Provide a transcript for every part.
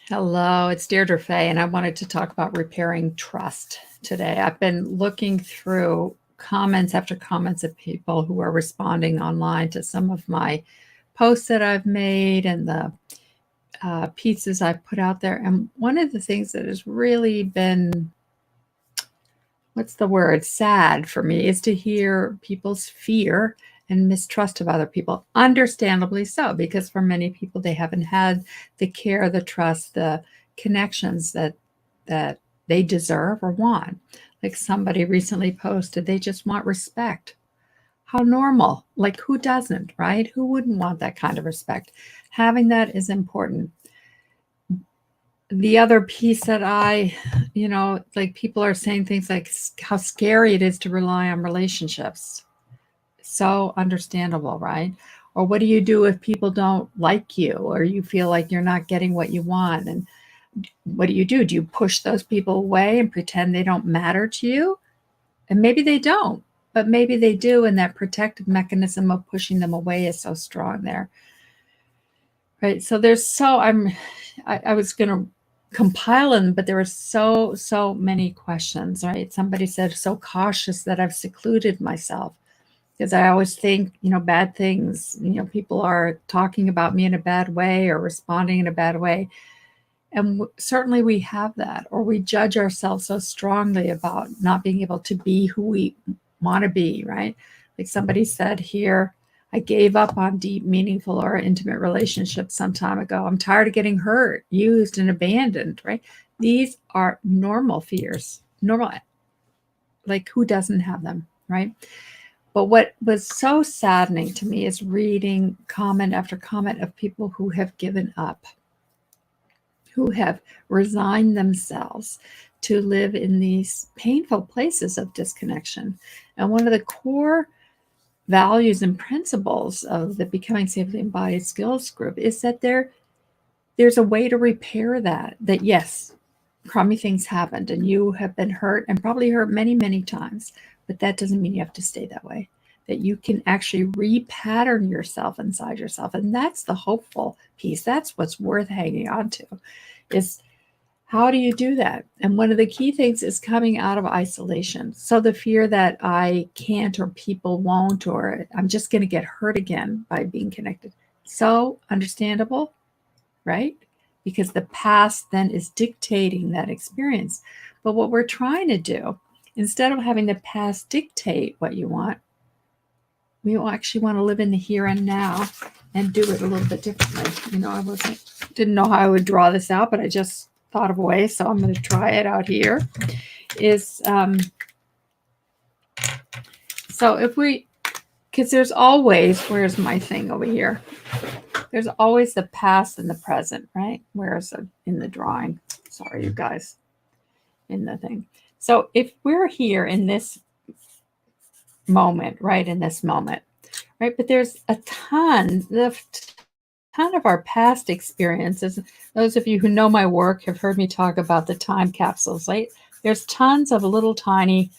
Hello, it's Deirdre Fay, and I wanted to talk about repairing trust today. I've been looking through comments after comments of people who are responding online to some of my posts that I've made and the pieces I've put out there. And one of the things that has really been, what's the word, sad for me is to hear people's fear and mistrust of other people. Understandably so, because for many people, they haven't had the care, the trust, the connections that they deserve or want. Like somebody recently posted, they just want respect. How normal. Like who doesn't, right? Who wouldn't want that kind of respect? Having that is important. The other piece that like people are saying things like how scary it is to rely on relationships. So understandable, right? Or what do you do if people don't like you or you feel like you're not getting what you want? And what do you do? Do you push those people away and pretend they don't matter to you? And maybe they don't, but maybe they do. And that protective mechanism of pushing them away is so strong there. Right. So I was going to compile them, but there were so many questions, right? Somebody said, so cautious that I've secluded myself because I always think, bad things, people are talking about me in a bad way or responding in a bad way. And certainly we have that, or we judge ourselves so strongly about not being able to be who we want to be, right? Like somebody said here, I gave up on deep, meaningful, or intimate relationships some time ago. I'm tired of getting hurt, used, and abandoned, right? These are normal fears, normal, like who doesn't have them, right? But what was so saddening to me is reading comment after comment of people who have given up, who have resigned themselves to live in these painful places of disconnection. And one of the core values and principles of the Becoming Safely Embodied Skills group is that there's a way to repair that yes, crummy things happened and you have been hurt and probably hurt many, many times, but that doesn't mean you have to stay that way. That you can actually repattern yourself inside yourself. And that's the hopeful piece. That's what's worth hanging on to is how do you do that? And one of the key things is coming out of isolation. So the fear that I can't or people won't, or I'm just going to get hurt again by being connected. So understandable, right? Because the past then is dictating that experience. But what we're trying to do, instead of having the past dictate what you want, we actually want to live in the here and now and do it a little bit differently. Didn't know how I would draw this out, but I just thought of a way, so I'm going to try it out here. So if we, because there's always, where's my thing over here? There's always the past and the present, right? Where is it in the drawing? Sorry, you guys, in the thing. So if we're here in this moment, right, in this moment, right, but there's a ton of our past experiences. Those of you who know my work have heard me talk about the time capsules, right? There's tons of little tiny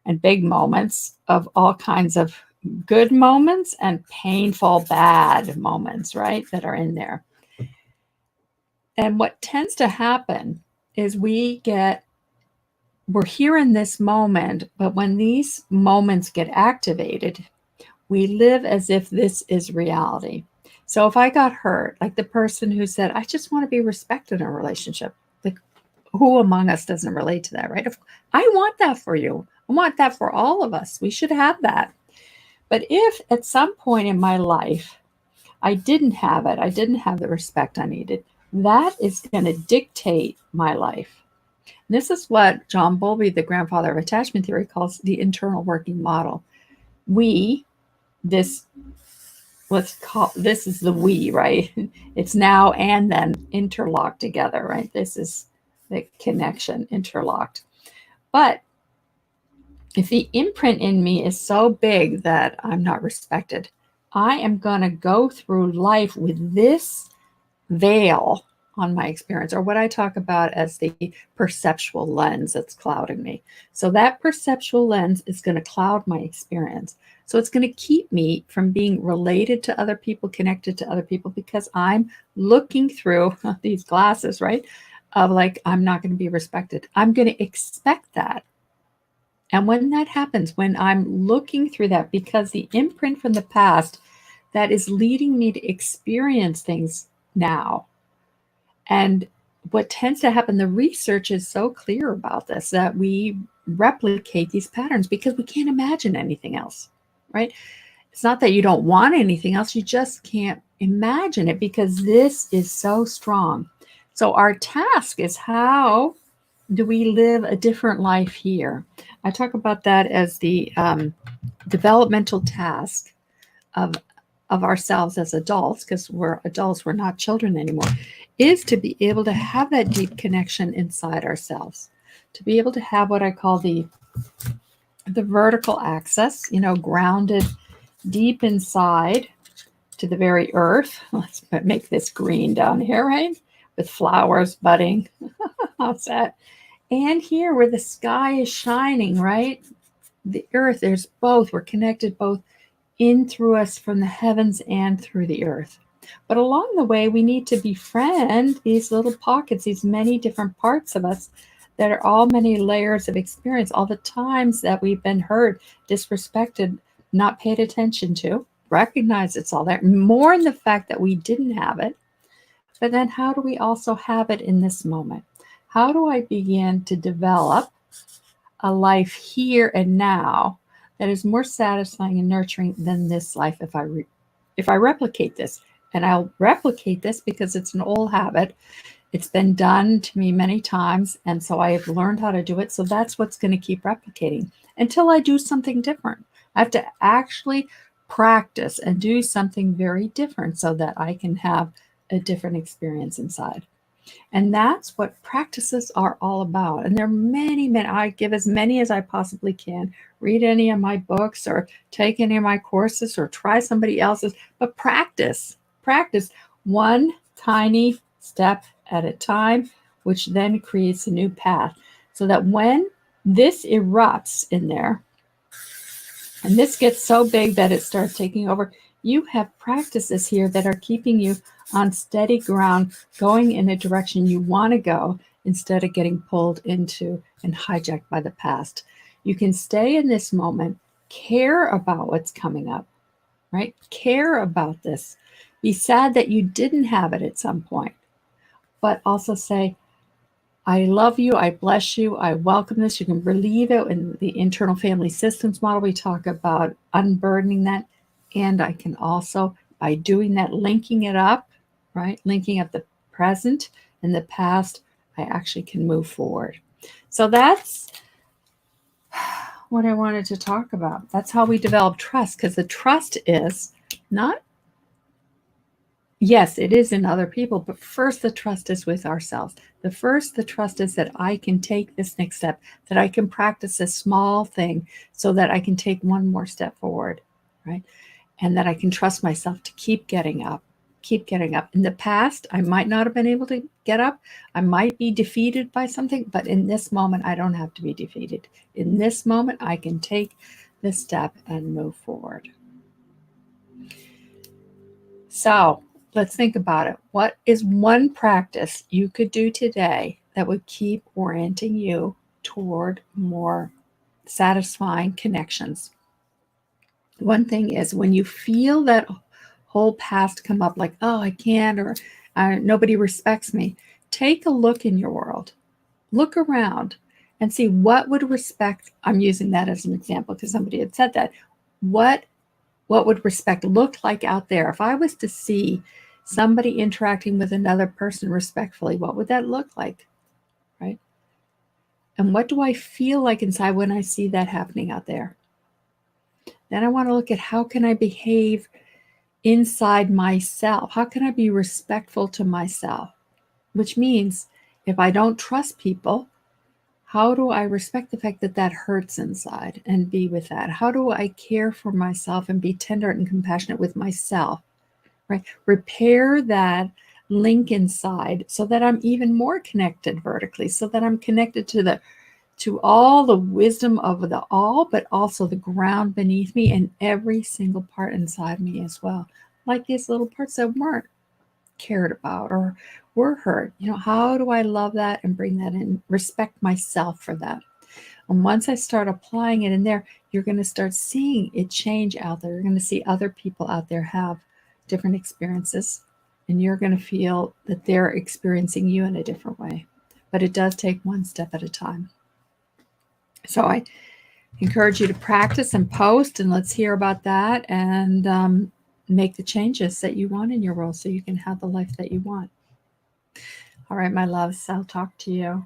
and big moments of all kinds of good moments and painful bad moments, right, that are in there. And what tends to happen is we're here in this moment, but when these moments get activated, we live as if this is reality. So if I got hurt, like the person who said, I just want to be respected in a relationship, like who among us doesn't relate to that, right? I want that for you. I want that for all of us. We should have that. But if at some point in my life, I didn't have it, I didn't have the respect I needed, that is going to dictate my life. And this is what John Bowlby, the grandfather of attachment theory, calls the internal working model. This is the we, right? It's now and then interlocked together, right? This is the connection interlocked. But if the imprint in me is so big that I'm not respected, I am going to go through life with this veil on my experience, or what I talk about as the perceptual lens that's clouding me. So that perceptual lens is going to cloud my experience. So it's going to keep me from being related to other people, connected to other people, because I'm looking through these glasses, right? Of like, I'm not going to be respected. I'm going to expect that. And when that happens, when I'm looking through that, because the imprint from the past that is leading me to experience things now. And what tends to happen, the research is so clear about this, that we replicate these patterns because we can't imagine anything else, right? It's not that you don't want anything else, you just can't imagine it because this is so strong. So our task is, how do we live a different life here? I talk about that as the developmental task of ourselves as adults, because we're adults, we're not children anymore, is to be able to have that deep connection inside ourselves, to be able to have what I call the vertical axis, grounded deep inside to the very earth. Let's make this green down here, right? With flowers budding. How's that? And here where the sky is shining, right? The earth, there's both. We're connected both in through us from the heavens and through the earth. But along the way, we need to befriend these little pockets, these many different parts of us that are all many layers of experience, all the times that we've been hurt, disrespected, not paid attention to. Recognize it's all there. More in the fact that we didn't have it. But then how do we also have it in this moment? How do I begin to develop a life here and now that is more satisfying and nurturing than this life if I replicate this? And I'll replicate this because it's an old habit. It's been done to me many times, and so I have learned how to do it. So that's what's going to keep replicating until I do something different. I have to actually practice and do something very different so that I can have a different experience inside. And that's what practices are all about. And there are many, many. I give as many as I possibly can. Read any of my books or take any of my courses or try somebody else's, but practice one tiny step at a time, which then creates a new path. So that when this erupts in there, and this gets so big that it starts taking over, you have practices here that are keeping you on steady ground, going in a direction you want to go instead of getting pulled into and hijacked by the past. You can stay in this moment, care about what's coming up, right? Care about this. Be sad that you didn't have it at some point, but also say, I love you, I bless you, I welcome this. You can relieve it in the internal family systems model. We talk about unburdening that. And I can also, by doing that, linking it up, right? Linking up the present and the past, I actually can move forward. So that's what I wanted to talk about. That's how we develop trust, because the trust is not, yes, it is in other people, but first the trust is with ourselves. The trust is that I can take this next step, that I can practice a small thing so that I can take one more step forward, right? And that I can trust myself to keep getting up. In the past, I might not have been able to get up. I might be defeated by something, but in this moment, I don't have to be defeated. In this moment, I can take this step and move forward. So let's think about it. What is one practice you could do today that would keep orienting you toward more satisfying connections? One thing is, when you feel that whole past come up, like, oh, I can't, or nobody respects me, take a look in your world. Look around and see what would respect. I'm using that as an example because somebody had said that. What would respect look like out there? If I was to see somebody interacting with another person respectfully, what would that look like? Right? And what do I feel like inside when I see that happening out there? Then I want to look at, how can I behave inside myself? How can I be respectful to myself? Which means if I don't trust people, how do I respect the fact that that hurts inside and be with that? How do I care for myself and be tender and compassionate with myself? Right? Repair that link inside so that I'm even more connected vertically, so that I'm connected to to all the wisdom of the all, but also the ground beneath me and every single part inside me as well. Like these little parts that weren't cared about or were hurt. How do I love that and bring that in, respect myself for that? And once I start applying it in there, you're going to start seeing it change out there. You're going to see other people out there have different experiences, and you're going to feel that they're experiencing you in a different way. But it does take one step at a time. So I encourage you to practice and post, and let's hear about that, and make the changes that you want in your world so you can have the life that you want. All right, my loves, I'll talk to you